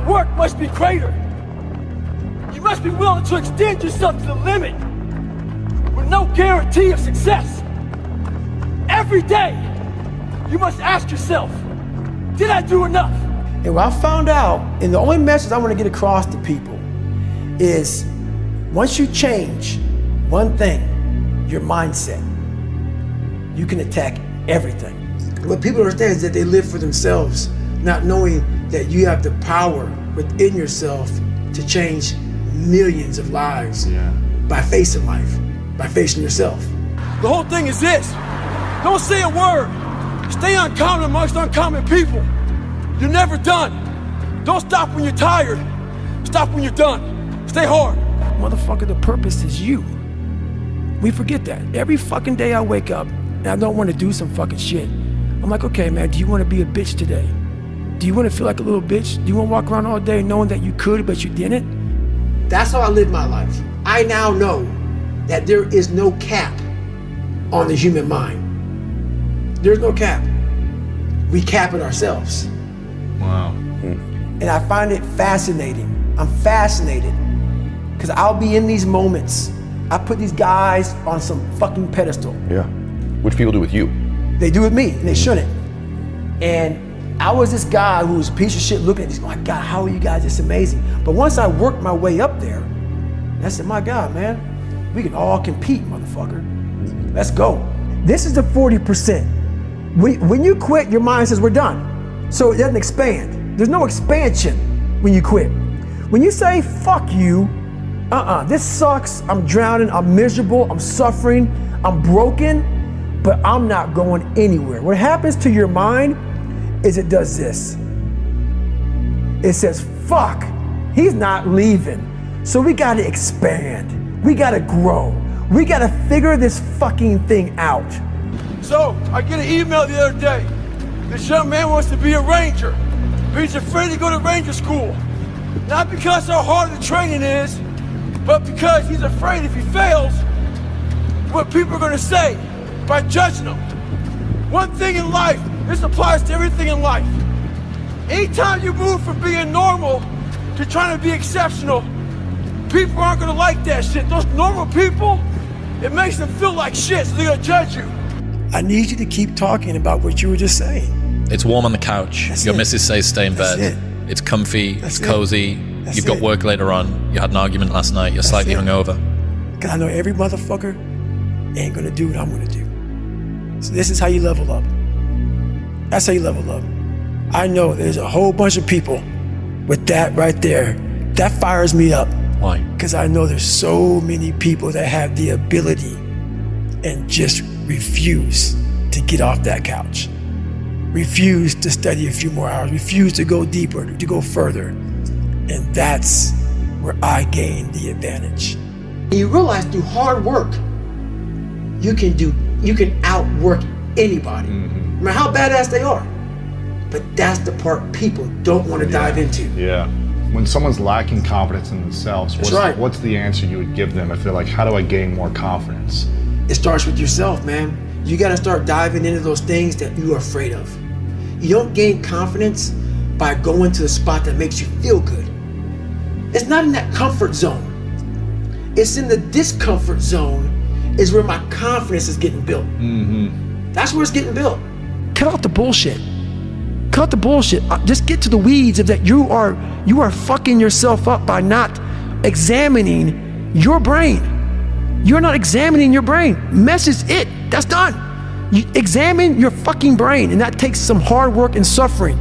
work must be greater. You must be willing to extend yourself to the limit with no guarantee of success. Every day, you must ask yourself, did I do enough? And what I found out, and the only message I want to get across to people is, once you change one thing, your mindset, you can attack everything. What people understand is that they live for themselves, not knowing that you have the power within yourself to change millions of lives by facing life, by facing yourself. The whole thing is this. Don't say a word. Stay uncommon amongst uncommon people. You're never done. Don't stop when you're tired. Stop when you're done. Stay hard. Motherfucker, the purpose is you. We forget that. Every fucking day I wake up and I don't want to do some fucking shit. I'm like, okay, man, do you want to be a bitch today? Do you want to feel like a little bitch? Do you want to walk around all day knowing that you could, but you didn't? That's how I live my life. I now know that there is no cap on the human mind. There's no cap. We cap it ourselves. Wow. And I find it fascinating. I'm fascinated because I'll be in these moments. I put these guys on some fucking pedestal. Yeah. Which people do with you. They do with me, and they shouldn't. And I was this guy who was a piece of shit looking at this, my God, how are you guys this amazing? But once I worked my way up there, I said, my God, man, we can all compete, motherfucker. Let's go. This is the 40%. When you quit, your mind says we're done. So it doesn't expand. There's no expansion when you quit. When you say, fuck you, this sucks, I'm drowning, I'm miserable, I'm suffering, I'm broken, but I'm not going anywhere. What happens to your mind is it does this. It says, fuck, he's not leaving. So we gotta expand, we gotta grow, we gotta figure this fucking thing out. So, I get an email the other day. This young man wants to be a ranger, but he's afraid to go to ranger school. Not because how hard the training is, but because he's afraid if he fails, what people are gonna say by judging him. One thing in life, this applies to everything in life. Anytime you move from being normal to trying to be exceptional, people aren't gonna like that shit. Those normal people, it makes them feel like shit, so they're gonna judge you. I need you to keep talking about what you were just saying. It's warm on the couch. Your missus says stay in bed. It's comfy, it's cozy. You've got work later on. You had an argument last night. You're slightly hungover. Because I know every motherfucker ain't gonna do what I'm gonna do. So this is how you level up. That's how you level up. I know there's a whole bunch of people with that right there. That fires me up. Why? Because I know there's so many people that have the ability and just refuse to get off that couch. Refuse to study a few more hours. Refuse to go deeper, to go further. And that's where I gain the advantage. You realize through hard work, you can outwork anybody, no matter how badass they are. But that's the part people don't want to dive into. Yeah. When someone's lacking confidence in themselves, what's the answer you would give them if they're like, how do I gain more confidence? It starts with yourself, man. You gotta start diving into those things that you are afraid of. You don't gain confidence by going to a spot that makes you feel good. It's not in that comfort zone. It's in the discomfort zone is where my confidence is getting built. That's where it's getting built. Cut out the bullshit. Cut the bullshit. Just get to the weeds of that you are fucking yourself up by not examining your brain. You're not examining your brain. Message it, that's done. You examine your fucking brain, and that takes some hard work and suffering.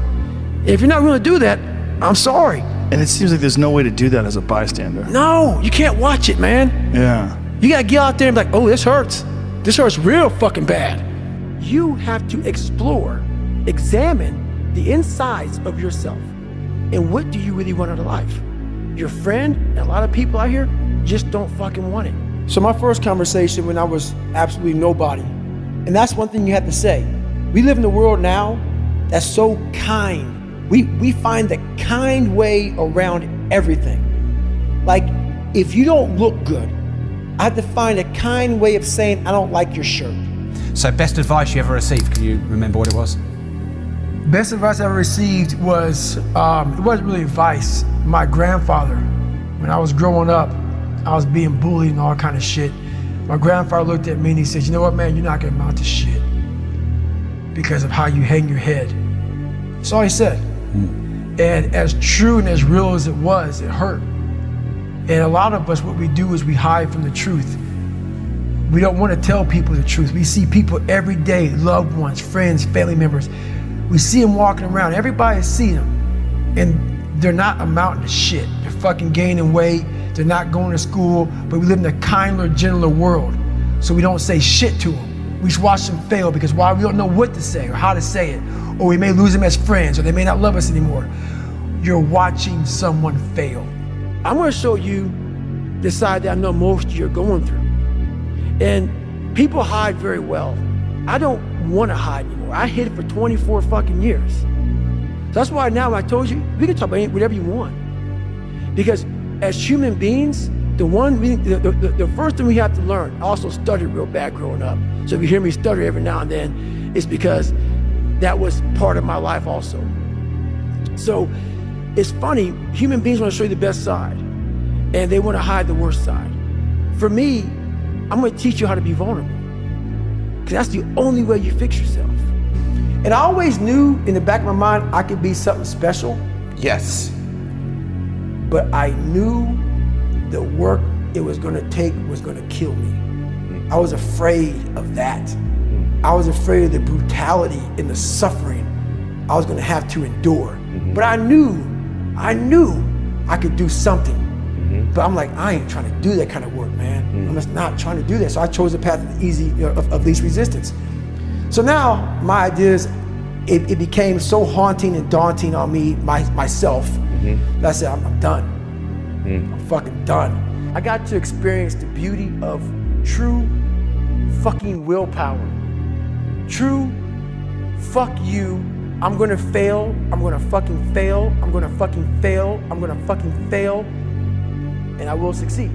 If you're not willing to do that, I'm sorry. And it seems like there's no way to do that as a bystander. No, you can't watch it, man. Yeah. You gotta get out there and be like, oh, this hurts. This hurts real fucking bad. You have to explore, examine the insides of yourself. And what do you really want out of life? Your friend, and a lot of people out here, just don't fucking want it. So my first conversation when I was absolutely nobody, and that's one thing you have to say. We live in a world now that's so kind. We find the kind way around everything. Like, if you don't look good, I have to find a kind way of saying, I don't like your shirt. So best advice you ever received, can you remember what it was? Best advice I ever received was, it wasn't really advice. My grandfather, when I was growing up, I was being bullied and all kind of shit. My grandfather looked at me and he said, you know what, man, you're not gonna amount to shit because of how you hang your head. That's all he said. And as true and as real as it was, it hurt. And a lot of us, what we do is we hide from the truth. We don't want to tell people the truth. We see people every day, loved ones, friends, family members. We see them walking around, everybody sees them, and they're not amounting to shit. They're fucking gaining weight, they're not going to school, but we live in a kinder, gentler world. So we don't say shit to them. We just watch them fail because why? We don't know what to say or how to say it. Or we may lose them as friends, or they may not love us anymore. You're watching someone fail. I'm gonna show you the side that I know most of you are going through. And people hide very well. I don't wanna hide anymore. I hid it for 24 fucking years. So that's why now I told you, we can talk about whatever you want. Because as human beings, the first thing we have to learn, I also stuttered real bad growing up. So if you hear me stutter every now and then, it's because that was part of my life also. So it's funny, human beings want to show you the best side, and they want to hide the worst side. For me, I'm going to teach you how to be vulnerable, because that's the only way you fix yourself. And I always knew in the back of my mind I could be something special. Yes. But I knew the work it was going to take was going to kill me. I was afraid of that. I was afraid of the brutality and the suffering I was going to have to endure. But I knew I could do something. But I'm like, I ain't trying to do that kind of work, man. I'm just not trying to do that. So I chose the path of least resistance. So now my ideas, it became so haunting and daunting on me, myself, that I said, I'm done. I'm fucking done. I got to experience the beauty of true fucking willpower. True, fuck you, I'm gonna fail, I'm gonna fucking fail, I'm gonna fucking fail, I'm gonna fucking fail, and I will succeed.